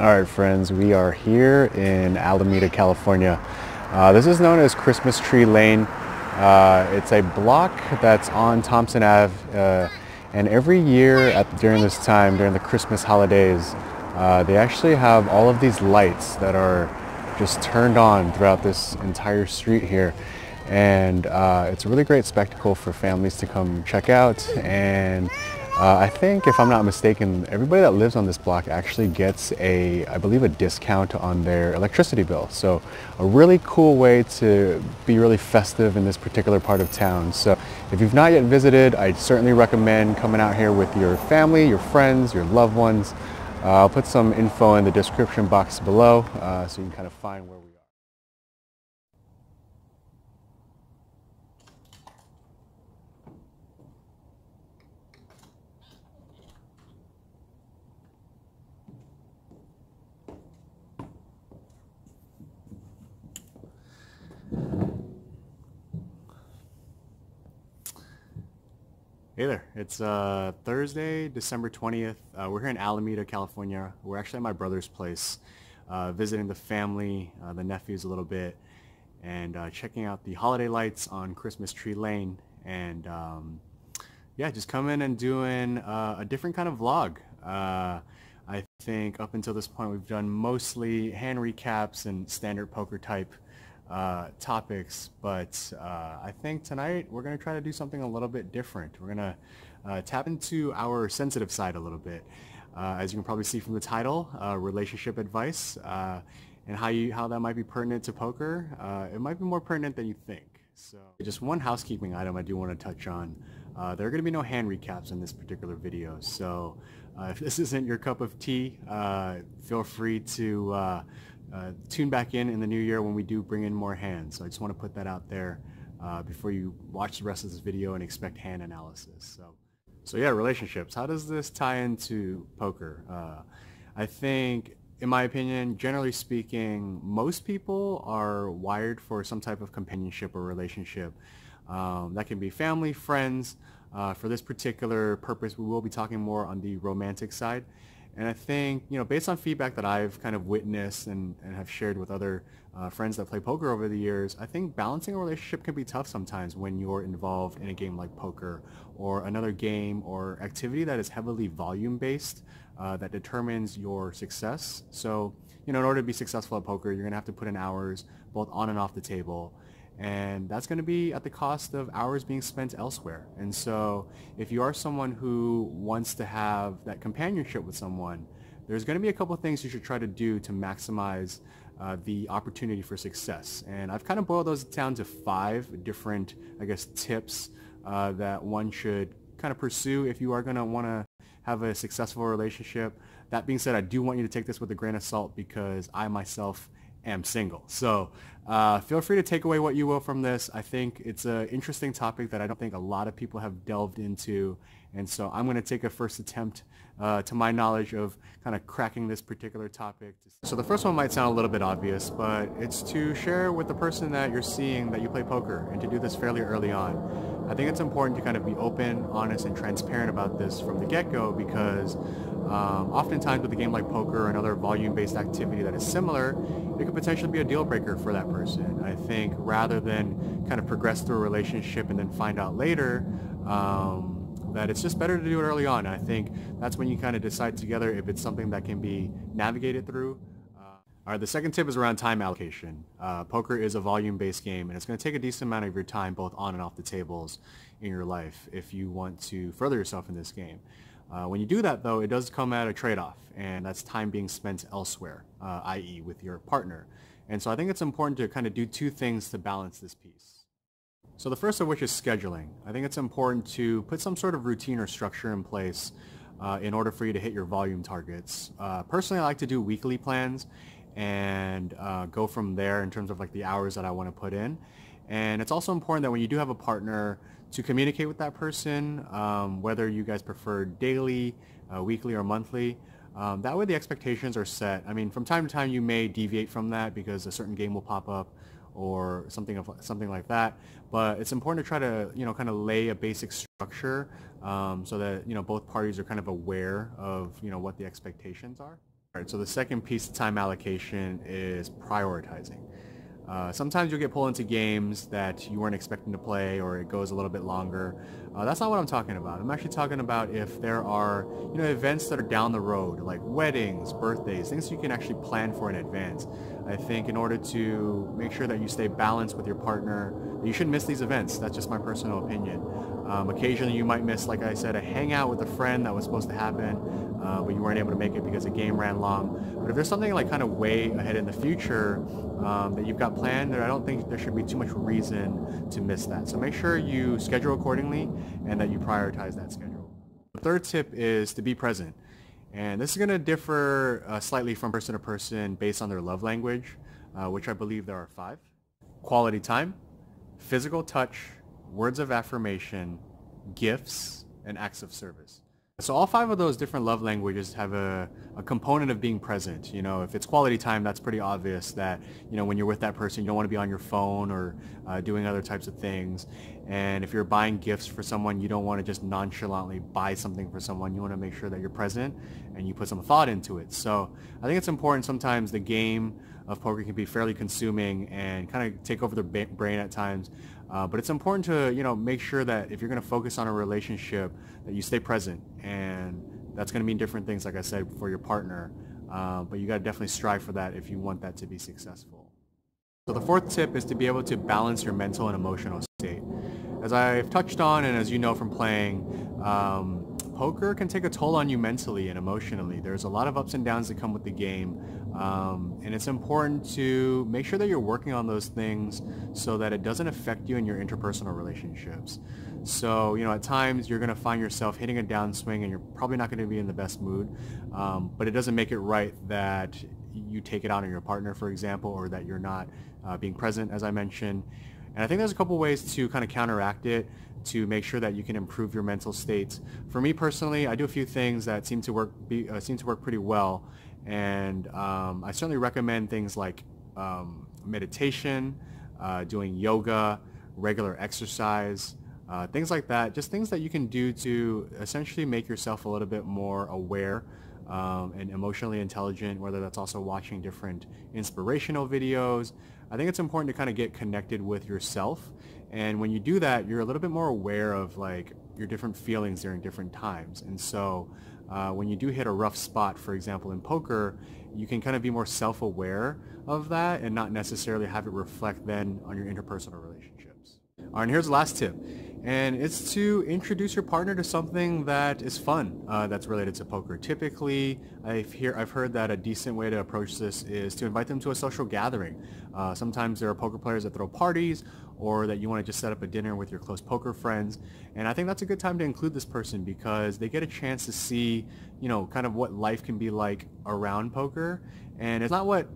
All right, friends, we are here in Alameda, California. This is known as Christmas Tree Lane. It's a block that's on Thompson Ave, and every year during this time, during the Christmas holidays, they actually have all of these lights that are just turned on throughout this entire street here. And it's a really great spectacle for families to come check out. And I think, if I'm not mistaken, everybody that lives on this block actually gets I believe a discount on their electricity bill. So a really cool way to be really festive in this particular part of town. So if you've not yet visited, I certainly recommend coming out here with your family, your friends, your loved ones. I'll put some info in the description box below so you can kind of find where we are. Hey there, it's Thursday, December 20th. We're here in Alameda, California. We're actually at my brother's place, visiting the family, the nephews a little bit, and checking out the holiday lights on Christmas Tree Lane. And yeah, just coming and doing a different kind of vlog. I think up until this point we've done mostly hand recaps and standard poker type topics, but I think tonight we're going to try to do something a little bit different. We're going to tap into our sensitive side a little bit. As you can probably see from the title, relationship advice, and how that might be pertinent to poker. It might be more pertinent than you think. So just one housekeeping item I do want to touch on. There are going to be no hand recaps in this particular video, so if this isn't your cup of tea, feel free to tune back in the new year when we do bring in more hands. So I just want to put that out there before you watch the rest of this video and expect hand analysis. So yeah, relationships. How does this tie into poker? I think, in my opinion, generally speaking, most people are wired for some type of companionship or relationship. That can be family, friends. For this particular purpose, we will be talking more on the romantic side. And I think, based on feedback that I've kind of witnessed and have shared with other friends that play poker over the years, I think balancing a relationship can be tough sometimes when you're involved in a game like poker or another game or activity that is heavily volume-based that determines your success. So, in order to be successful at poker, you're going to have to put in hours both on and off the table. And that's going to be at the cost of hours being spent elsewhere. And so if you are someone who wants to have that companionship with someone, there's going to be a couple of things you should try to do to maximize the opportunity for success. And I've kind of boiled those down to 5 different, tips that one should kind of pursue if you are going to want to have a successful relationship. That being said, I do want you to take this with a grain of salt because I myself am single. So feel free to take away what you will from this. I think it's an interesting topic that I don't think a lot of people have delved into. And so I'm going to take a first attempt to my knowledge of kind of cracking this particular topic. So the first one might sound a little bit obvious, but it's to share with the person that you're seeing that you play poker, and to do this fairly early on. I think it's important to kind of be open, honest, and transparent about this from the get-go because oftentimes with a game like poker or another volume-based activity that is similar, it could potentially be a deal breaker for that person. I think rather than kind of progress through a relationship and then find out later that it's just better to do it early on. And I think that's when you kind of decide together if it's something that can be navigated through. All right, the second tip is around time allocation. Poker is a volume-based game, and it's going to take a decent amount of your time both on and off the tables in your life if you want to further yourself in this game. When you do that, though, it does come at a trade-off, and that's time being spent elsewhere, i.e. with your partner. And so I think it's important to kind of do 2 things to balance this piece. So the first of which is scheduling. I think it's important to put some sort of routine or structure in place in order for you to hit your volume targets. Personally, I like to do weekly plans and go from there in terms of the hours that I want to put in. And it's also important that when you do have a partner, to communicate with that person, whether you guys prefer daily, weekly, or monthly. That way the expectations are set. I mean, from time to time you may deviate from that because a certain game will pop up or something like that. But it's important to try to, kind of lay a basic structure so that, both parties are kind of aware of, what the expectations are. Alright, so the second piece of time allocation is prioritizing. Sometimes you'll get pulled into games that you weren't expecting to play, or it goes a little bit longer. That's not what I'm talking about. I'm actually talking about if there are, events that are down the road, like weddings, birthdays, things you can actually plan for in advance. I think in order to make sure that you stay balanced with your partner, you shouldn't miss these events. That's just my personal opinion. Occasionally you might miss, like I said, a hangout with a friend that was supposed to happen, but you weren't able to make it because the game ran long. But if there's something like kind of way ahead in the future that you've got planned, I don't think there should be too much reason to miss that. So make sure you schedule accordingly and that you prioritize that schedule. The third tip is to be present. And this is going to differ slightly from person to person based on their love language, which I believe there are 5. Quality time, physical touch, words of affirmation, gifts, and acts of service. So all 5 of those different love languages have a component of being present. If it's quality time, that's pretty obvious that, when you're with that person, you don't want to be on your phone or doing other types of things. And if you're buying gifts for someone, you don't want to just nonchalantly buy something for someone. You want to make sure that you're present and you put some thought into it. So I think it's important. Sometimes the game of poker can be fairly consuming and kind of take over the brain at times. But it's important to, make sure that if you're going to focus on a relationship, that you stay present. And that's going to mean different things, like I said, for your partner. But you got to definitely strive for that if you want that to be successful. So the 4th tip is to be able to balance your mental and emotional state. As I've touched on, and as you know from playing, poker can take a toll on you mentally and emotionally. There's a lot of ups and downs that come with the game. And it's important to make sure that you're working on those things so that it doesn't affect you in your interpersonal relationships. So, at times you're going to find yourself hitting a downswing and you're probably not going to be in the best mood. But it doesn't make it right that you take it out on your partner, for example, or that you're not being present, as I mentioned. And I think there's a couple ways to kind of counteract it to make sure that you can improve your mental state. For me personally, I do a few things that seem to work pretty well. And I certainly recommend things like meditation, doing yoga, regular exercise, things like that. Just things that you can do to essentially make yourself a little bit more aware and emotionally intelligent, whether that's also watching different inspirational videos. I think it's important to kind of get connected with yourself. And when you do that, you're a little bit more aware of like your different feelings during different times. And so when you do hit a rough spot, for example, in poker, you can kind of be more self-aware of that and not necessarily have it reflect then on your interpersonal relationships. All right, and here's the last tip. And it's to introduce your partner to something that is fun that's related to poker. Typically, I've heard that a decent way to approach this is to invite them to a social gathering. Sometimes there are poker players that throw parties, or that you want to just set up a dinner with your close poker friends. And I think that's a good time to include this person because they get a chance to see, kind of what life can be like around poker. And it's not what,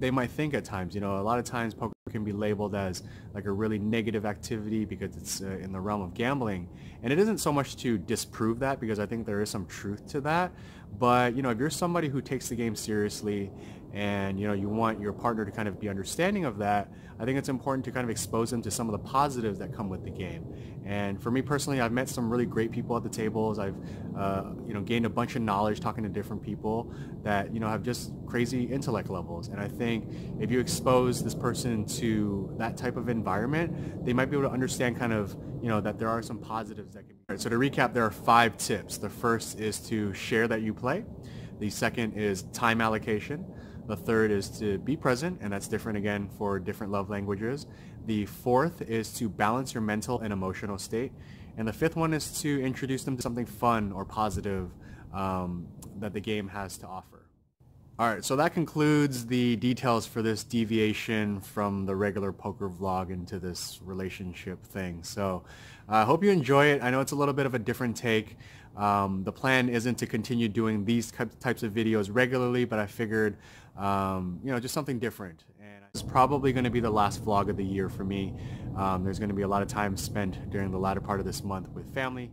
they might think at times. A lot of times poker can be labeled as like a really negative activity because it's in the realm of gambling. And it isn't so much to disprove that, because I think there is some truth to that. But, if you're somebody who takes the game seriously and, you want your partner to kind of be understanding of that, I think it's important to kind of expose them to some of the positives that come with the game. And for me personally, I've met some really great people at the tables. I've, gained a bunch of knowledge talking to different people that, have just crazy intellect levels. And I think if you expose this person to that type of environment, they might be able to understand kind of, that there are some positives that can be. All right, so to recap, there are 5 tips. The first is to share that you play. The second is time allocation. The third is to be present, and that's different again for different love languages. The 4th is to balance your mental and emotional state. And the 5th one is to introduce them to something fun or positive that the game has to offer. All right, so that concludes the details for this deviation from the regular poker vlog into this relationship thing. So I hope you enjoy it. I know it's a little bit of a different take. The plan isn't to continue doing these types of videos regularly, but I figured, just something different. And it's probably going to be the last vlog of the year for me. There's going to be a lot of time spent during the latter part of this month with family.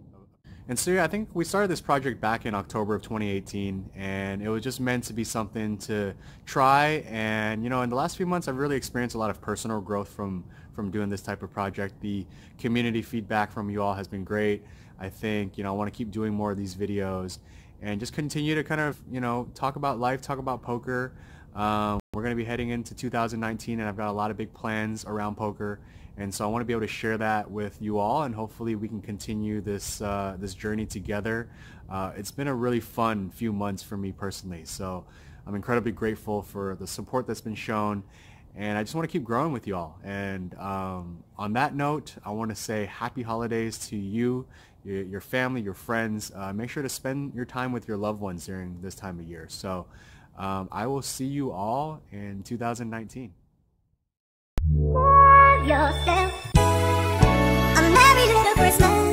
And so yeah, I think we started this project back in October of 2018, and it was just meant to be something to try. And in the last few months, I've really experienced a lot of personal growth from doing this type of project. The community feedback from you all has been great. I think I want to keep doing more of these videos. and just continue to kind of, talk about life, talk about poker. We're going to be heading into 2019, and I've got a lot of big plans around poker, and so I want to be able to share that with you all, and hopefully we can continue this this journey together. It's been a really fun few months for me personally, so I'm incredibly grateful for the support that's been shown, and I just want to keep growing with you all. And on that note, I want to say happy holidays to you, your family, your friends. Make sure to spend your time with your loved ones during this time of year. So I will see you all in 2019. Yourself a merry little Christmas.